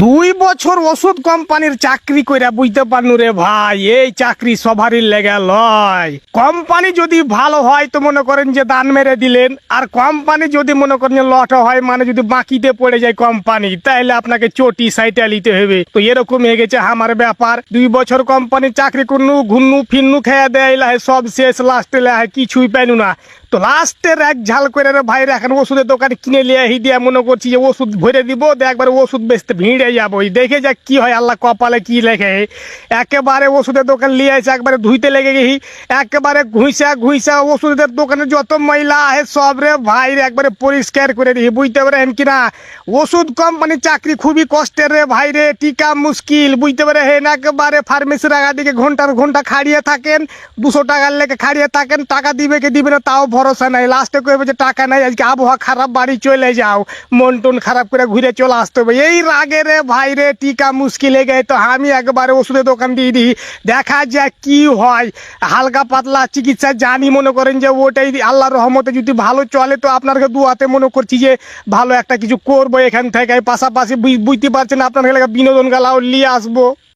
2 বছর ওষুধ কোম্পানির চাকরি কইরা বুঝতে পারনু রে ভাই, এই চাকরি সবারই লেগে লয়। কোম্পানি যদি ভালো হয় তো মনে করেন যে দান মেরে দিলেন, আর কোম্পানি যদি মনে করেন যে লট হয়, মানে যদি বাকিতে পড়ে যায় কোম্পানি, তাহলে আপনাকে চটি সাইটা নিতে হবে। তো এরকম হয়ে গেছে আমার ব্যাপার। 2 বছর কোম্পানির চাকরি করনু, ঘুরনু ফিরনু, খেয়ে দেয় লাহে, সব শেষ, লাস্টে লাহে কিছুই পাইনু না। তো লাস্টের এক ঝাল করে রে ভাই, এখন ওষুধের দোকানে কিনে লিয়ে দিয়া মনে করছি যে ওষুধ ভরে দিব, একবার ওষুধ বেচতে ভিড়ে যাবো, দেখে যাক কি হয়, আল্লাহ কপালে কি লেখে। একেবারে ওষুধের দোকান লিয়ে আসে, একবারে ধুইতে লেগে গেছি, একেবারে ঘুইসা ঘুইসা ওষুধের দোকানে যত ময়লা আছে সব রে ভাই একবারে পরিষ্কার করে দিই। বুঝতে পারেন কিনা, ওষুধ কোম্পানির চাকরি খুবই কষ্টের রে ভাই রে, টিকা মুশকিল। বুঝতে পারে হেন, একেবারে ফার্মেসির আগা দিকে ঘন্টার ঘন্টা খাড়িয়ে থাকেন, 200 টাকার লেগে খাড়িয়ে থাকেন, টাকা দিবে কি দিবে না তাও ভরসা নাই। লাস্টে কইবে যে টাকা নাই, আজকে আবহাওয়া খারাপ, বাড়ি চলে যাও, মন টন খারাপ করে ঘুরে চলে আসতে হবে। এই রাগে রে ভাই রে, টিকা মুশকিল হয়ে গেছে। তো আমি একবারে ওষুধের দোকান দিয়ে দিই, দেখা যায় কি হয়। হালকা পাতলা চিকিৎসা জানি, মনে করেন যে ওটাই আল্লাহর রহমতে যদি ভালো চলে তো আপনাকে দুয়াতে মনে করছি যে ভালো একটা কিছু করবো এখান থেকে। পাশাপাশি বুঝতে পারছেন আপনার এলাকা বিনোদন গালাও নিয়ে আসবো।